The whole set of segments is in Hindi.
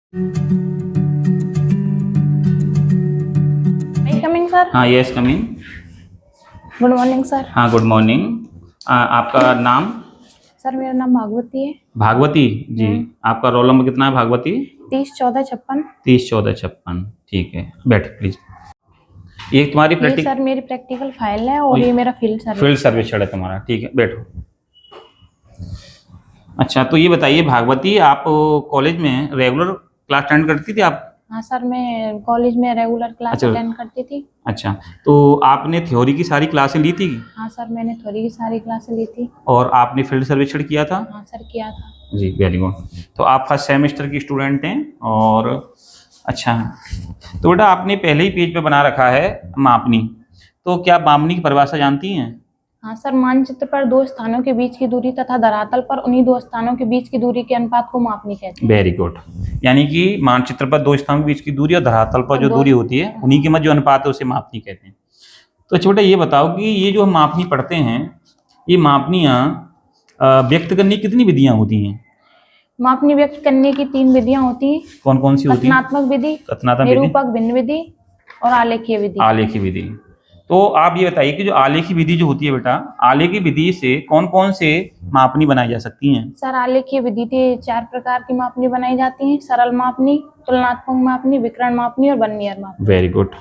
Coming sir. हाँ, yes coming. Good morning sir. हाँ, गुड मॉर्निंग। आपका नाम? सर मेरा नाम भागवती है। भागवती जी। आपका रोल नंबर कितना है भागवती? 301456। 301456। ठीक है, बैठ प्लीज। ये तुम्हारी ये सर मेरी प्रैक्टिकल फाइल है और ये मेरा फील्ड सर्वेक्षण है तुम्हारा। ठीक है, बैठो। अच्छा, तो ये बताइए भागवती, आप कॉलेज में रेगुलर क्लास अटेंड करती थी आप? हाँ सर, मैं कॉलेज में रेगुलर क्लास अटेंड करती थी। अच्छा, तो आपने थ्योरी की सारी क्लासें ली थी? हाँ सर, मैंने थ्योरी की सारी क्लासें ली थी। और आपने फील्ड सर्वेक्षण किया था? हाँ सर, किया था। जी, वेरी गुड। तो आप फर्स्ट सेमेस्टर की स्टूडेंट हैं। और अच्छा, तो बेटा आपने पहले ही पेज पे बना रखा है मापनी। तो क्या मापनी की परिभाषा जानती हैं? हाँ सर, मानचित्र पर दो स्थानों के बीच की दूरी तथा धरातल पर उन्हीं दो स्थानों के बीच की दूरी के अनुपात को मापनी कहते हैं। Very good. यानी कि मानचित्र पर दो स्थानों के बीच की दूरी और धरातल पर जो दूरी होती है उन्हीं के मध्य जो अनुपात है उसे मापनी कहते हैं। तो अच्छा बेटा, ये बताओ कि ये जो हम मापनी पढ़ते हैं, ये मापनियाँ व्यक्त करने की कितनी विधियाँ होती हैं? मापनी व्यक्त करने की 3 विधियां होती हैं। कौन कौन सी होती हैं? कथनात्मक विधि, निरूपक भिन्न विधि और आलेखीय विधि। आलेखी विधि। तो आप ये बताइए कि जो आलेखी विधि जो होती है बेटा, आलेखी विधि से कौन कौन से मापनी बनाई जा सकती हैं? सर आलेखीय विधि से 4 प्रकार की मापनी बनाई जाती हैं। सरल मापनी, तुलनात्मक मापनी, विकर्ण मापनी और वर्नियर मापनी। Very good.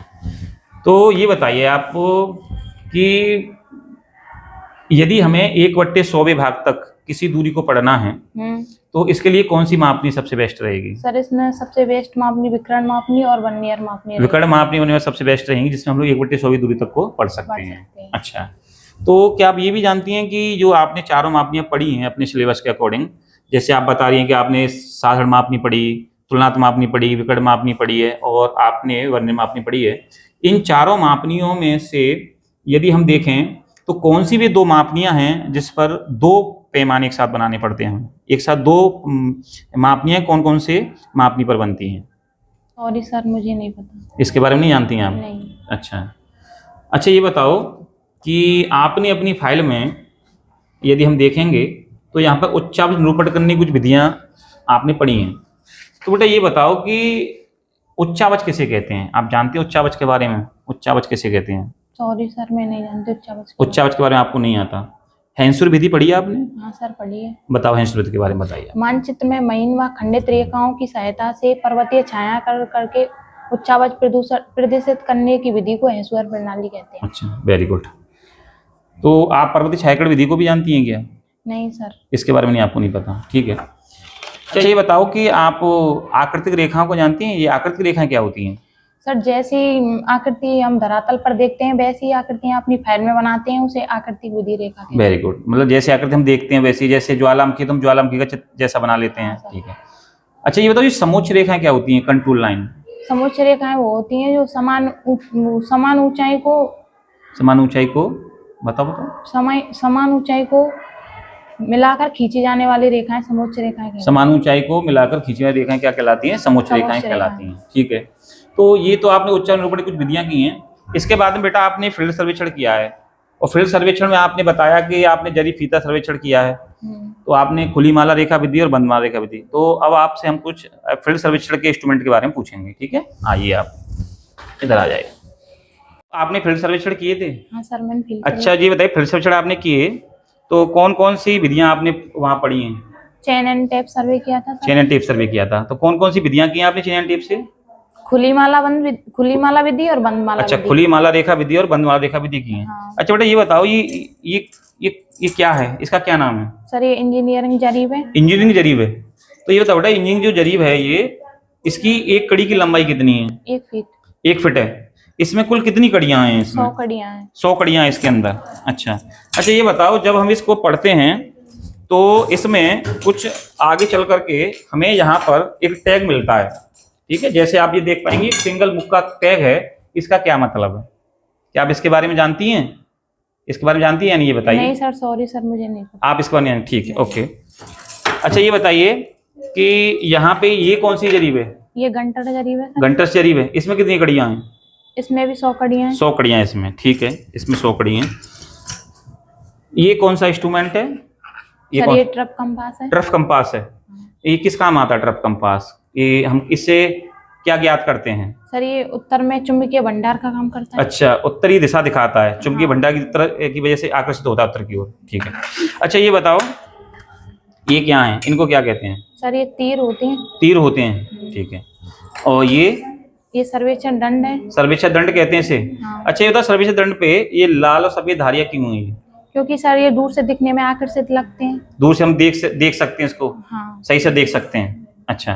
तो ये बताइए आपको कि यदि हमें 1/100 भाग तक किसी दूरी को पढ़ना है तो इसके लिए कौन सी मापनी सबसे बेस्ट रहेगी? सर इसमें सबसे बेस्ट मापनी विकर्ण मापनी और वर्नियर मापनी। विकर्ण मापनी वर्नियर सबसे बेस्ट रहेंगी, जिसमें हम लोग 1/100 दूरी तक को पढ़ सकते हैं। अच्छा, तो क्या आप ये भी जानती हैं कि जो आपने चारों मापनियां पढ़ी हैं अपने सिलेबस के अकॉर्डिंग, जैसे आप बता रही हैं कि आपने साधारण मापनी पढ़ी, तुलनात्मक मापनी पढ़ी, विकर्ण मापनी पढ़ी है और आपने वर्नियर मापनी पढ़ी है, इन चारों मापनियों में से यदि हम देखें तो कौन सी भी 2 मापनियां हैं जिस पर 2 पैमाने एक साथ बनाने पड़ते हैं? एक साथ 2 मापनियां कौन कौन से मापनी पर बनती हैं? सॉरी सर, मुझे नहीं पता। इसके बारे में नहीं जानती हैं आप? नहीं। अच्छा, ये बताओ कि आपने अपनी फाइल में यदि हम देखेंगे तो यहाँ पर उच्चावच निरूपण करने की कुछ विधियाँ आपने पढ़ी हैं। तो बेटा ये बताओ कि उच्चावच किसे कहते हैं? आप जानते हो उच्चावच के बारे में? उच्चावच किसे कहते हैं? सॉरी सर, मैं नहीं जानती उच्चावच। उच्चावच के बारे में आपको नहीं आता? हेंसुर विधि पढ़ी है आपने? हाँ सर, पढ़ी है। बताओ हेंसुर विधि के बारे में बताइए। मानचित्र में महीन व खंडित रेखाओं की सहायता से पर्वतीय छाया करके उच्चावच प्रदर्शित करने की विधि को हेंसुर प्रणाली कहते हैं। अच्छा, वेरी गुड। तो आप पर्वतीय छायाकरण विधि को भी जानती हैं क्या? नहीं सर। इसके बारे में नहीं, आपको नहीं पता। ठीक है। अच्छा, ये बताओ कि आप आकृतिक रेखाओं को जानती हैं? ये आकृतिक रेखाएं क्या होती हैं? सर जैसी आकृति हम धरातल पर देखते हैं वैसी आकृतियां अपनी फाइल में बनाते हैं, उसे आकृतिक विधि रेखा कहते हैं। Very good. मतलब जैसे आकृति हम देखते हैं वैसी, जैसे ज्वालामुखी तो हम ज्वालामुखी का जैसा बना लेते हैं। ठीक है। अच्छा, ये बताओ ये समोच्च रेखाएं क्या होती हैं? Contour line. समोच्च रेखाएं वो होती हैं जो समान ऊंचाई को बताओ। समान ऊंचाई को मिलाकर खींची जाने वाली रेखाएं समोच्च रेखाएं कहलाती हैं। समान ऊंचाई को मिलाकर खींची हुई रेखाएं क्या कहलाती हैं? समोच्च रेखाएं कहलाती हैं। ठीक है। तो ये तो आपने उच्चारण निरूपण की कुछ विधियां की हैं। इसके बाद में बेटा आपने फील्ड सर्वेक्षण किया है और फील्ड सर्वेक्षण में आपने बताया कि आपने जरी फीता सर्वेक्षण किया है। तो आपने खुली माला रेखा विधि और बंद माला रेखा विधि। तो अब आपसे हम कुछ फील्ड सर्वेक्षण के इंस्ट्रूमेंट के बारे में पूछेंगे। ठीक है, आइए आप इधर आ जाइए। आपने फील्ड सर्वेक्षण किए थे? हाँ सर, मैंने फील्ड। अच्छा जी, बताइए फील्ड सर्वेक्षण आपने किए तो कौन कौन सी विधियां आपने वहाँ पढ़ी हैं? चेन एंड टेप सर्वे किया था। चेन एंड टेप सर्वे किया था। तो कौन कौन सी विधियां की आपने चेन एंड टेप से? खुली माला विधि और बंद माला। अच्छा, खुली माला रेखा विधि और बंद माला रेखा विधि की है। हाँ। अच्छा बेटा, ये बताओ ये क्या है? इसका क्या नाम है? सर ये इंजीनियरिंग जरीब है। इंजीनियरिंग जरीब है। तो ये बताओ बेटा, इंजीनियरिंग जो जरीब है ये, इसकी एक कड़ी की लंबाई कितनी है? 1 फीट। 1 फीट है। इसमें कुल कितनी कड़ियां हैं? इसमें 100 कड़ियां हैं। 100 कड़ियां हैं इसके अंदर। अच्छा, ये बताओ जब हम इसको पढ़ते हैं तो इसमें कुछ आगे चल करके हमें यहाँ पर एक टैग मिलता है। ठीक है, जैसे आप ये देख पाएंगे सिंगल मुक्का टैग है। इसका क्या मतलब है? क्या आप इसके बारे में जानती हैं? इसके बारे में जानती हैं या नहीं, ये बताइए। नहीं सर, सॉरी सर, मुझे नहीं पता। आप इसके बारे में? ठीक है, ओके। अच्छा, ये बताइए कि यहाँ पे ये कौन सी जरीब है? ये गंटर जरीब है। गंटस जरीब है। इसमें कितनी कड़ियां हैं? इसमें भी 100 कड़ियां हैं। 100 कड़ियां इसमें। ठीक है, इसमें 100 कड़ी हैं। ये कौन सा इंस्ट्रूमेंट है? ये ट्रफ कंपास है। ट्रफ कंपास है। ये किस काम आता है ट्रफ कंपास? ये हम इससे क्या ज्ञात करते हैं? सर ये उत्तर में चुंबकीय भंडार का काम करता है। अच्छा, उत्तरी दिशा दिखाता है, चुंबकीय हाँ। भंडार की तरह की वजह से आकर्षित होता है उत्तर की ओर। ठीक है। अच्छा ये बताओ, ये क्या है, इनको क्या कहते हैं? सर ये तीर होते हैं। तीर होते हैं, ठीक है। और ये सर्वेक्षण दंड है। सर्वेक्षण दंड कहते हैं इसे। हाँ। अच्छा ये बताओ, सर्वेक्षण दंड पे ये लाल और सफेद धारियां क्यों हुई? क्योंकि सर ये दूर से दिखने में आकर्षित लगते हैं। दूर से हम देख सकते हैं इसको, हाँ। सही से देख सकते हैं। अच्छा,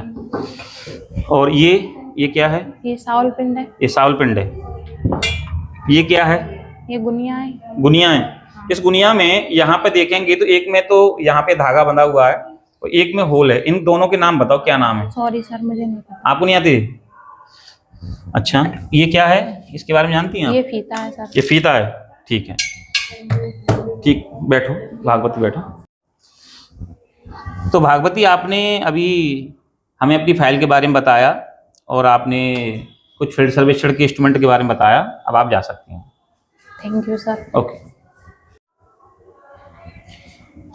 और ये क्या है? ये सावल पिंड है। ये सावल पिंड है। ये क्या है? ये गुनिया है। गुनिया है। इस गुनिया में यहाँ पे देखेंगे तो एक में तो यहाँ पे धागा बंधा हुआ है और एक में होल है। इन दोनों के नाम बताओ, क्या नाम है? सॉरी सर मुझे नहीं पता। आपको नहीं आते? अच्छा, ये क्या है, इसके बारे में जानती हैं आप? ये फीता है सर। ये फीता है, ठीक है। ठीक, बैठो भागवती, बैठो। तो भागवती, आपने अभी हमें अपनी फाइल के बारे में बताया और आपने कुछ फील्ड सर्वेक्षण के इंस्ट्रूमेंट के बारे में बताया। अब आप जा सकती हैं। Thank you sir. ओके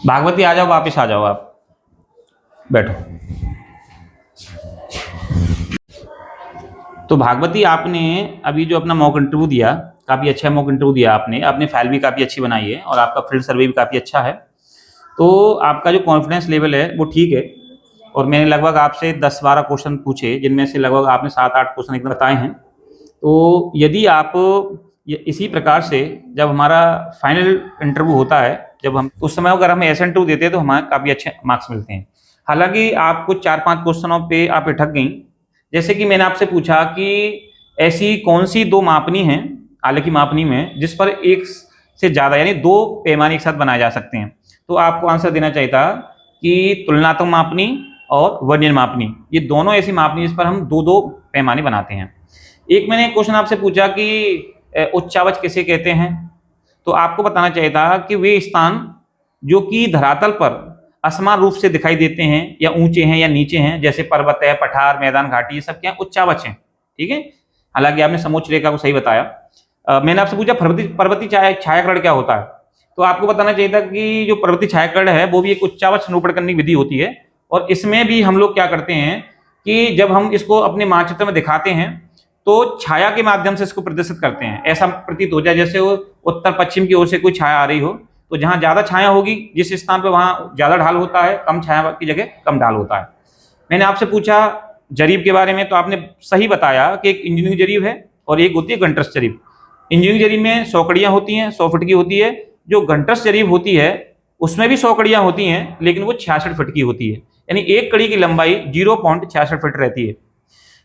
भागवती, आ जाओ, वापस आ जाओ, आप बैठो। तो भागवती, आपने अभी जो अपना मॉक इंटरव्यू दिया, काफ़ी अच्छा मॉक इंटरव्यू दिया आपने फाइल भी काफ़ी अच्छी बनाई है और आपका फील्ड सर्वे भी काफ़ी अच्छा है। तो आपका जो कॉन्फिडेंस लेवल है वो ठीक है और मैंने लगभग आपसे 10-12 क्वेश्चन पूछे, जिनमें से लगभग आपने 7-8 क्वेश्चन एकदम बताए हैं। तो यदि आप इसी प्रकार से जब हमारा फाइनल इंटरव्यू होता है, जब हम उस समय अगर हमें ऐसा इंटरव्यू देते हैं तो हमारे काफ़ी अच्छे मार्क्स मिलते हैं। हालांकि आप कुछ 4-5 क्वेश्चनों पे आप अटक गई। जैसे कि मैंने आपसे पूछा कि ऐसी कौन सी 2 मापनी हैं आले की मापनी में जिस पर एक से ज़्यादा यानी 2 पैमाने एक साथ बनाए जा सकते हैं। तो आपको आंसर देना चाहिए था कि तुलनात्मक मापनी और वर्नियर मापनी, ये दोनों ऐसी मापनी जिस पर हम 2-2 पैमाने बनाते हैं। एक मैंने क्वेश्चन आपसे पूछा कि उच्चावच किसे कहते हैं, तो आपको बताना चाहिए था कि वे स्थान जो कि धरातल पर असमान रूप से दिखाई देते हैं या ऊंचे हैं या नीचे हैं, जैसे पर्वत है, पठार, मैदान, घाटी, ये सब क्या उच्चावच हैं। ठीक है, हालांकि आपने समोच्च रेखा को सही बताया। मैंने आपसे पूछा पर्वतीय छायाकरण क्या होता है, तो आपको बताना चाहिए था कि जो पर्वतीय छायाकरण है वो भी एक उच्चावच निरूपण करने की विधि होती है और इसमें भी हम लोग क्या करते हैं कि जब हम इसको अपने मानचित्र में दिखाते हैं तो छाया के माध्यम से इसको प्रदर्शित करते हैं। ऐसा प्रतीत हो जाए जैसे वो उत्तर पश्चिम की ओर से कोई छाया आ रही हो, तो जहां ज्यादा छाया होगी जिस स्थान पर वहां ज्यादा ढाल होता है, कम छाया की जगह कम ढाल होता है। मैंने आपसे पूछा जरीब के बारे में, तो आपने सही बताया कि एक इंजीनियरिंग जरीब है और एक होती है घंटस्थ जरीब। इंजीनियरिंग जरीब में 100 कड़ियां होती हैं, 100 फीट की होती है। जो घंटस्थ जरीब होती है उसमें भी 100 कड़ियां होती हैं, लेकिन वो 66 फीट की होती है, यानी एक कड़ी की लंबाई 0.66 फीट रहती है।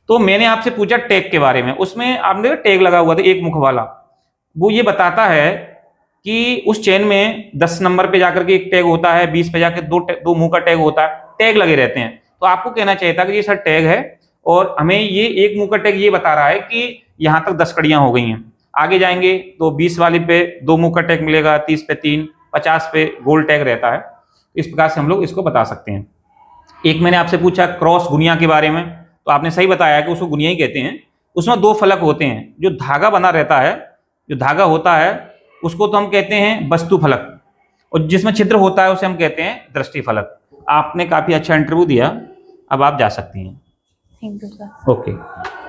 तो मैंने आपसे पूछा टैग के बारे में, उसमें आपने टैग लगा हुआ था एक मुख वाला, वो ये बताता है कि उस चेन में 10 नंबर पे जाकर के एक टैग होता है, 20 पे जाकर दो मुंह का टैग होता है, टैग लगे रहते हैं। तो आपको कहना चाहिए था कि ये सर टैग है और हमें ये एक मुंह का टैग ये बता रहा है कि यहाँ तक 10 कड़ियां हो गई हैं। आगे जाएंगे तो 20 वाले पे 2 मुंह का टैग मिलेगा, 30 पे 3, 50 पे गोल टैग रहता है। इस प्रकार से हम लोग इसको बता सकते हैं। एक मैंने आपसे पूछा क्रॉस गुनिया के बारे में, तो आपने सही बताया कि उसको गुनिया ही कहते हैं। उसमें 2 फलक होते हैं, जो धागा बना रहता है, जो धागा होता है उसको तो हम कहते हैं वस्तु फलक, और जिसमें छिद्र होता है उसे हम कहते हैं दृष्टि फलक। आपने काफी अच्छा इंटरव्यू दिया, अब आप जा सकती हैं। Thank you sir. ओके।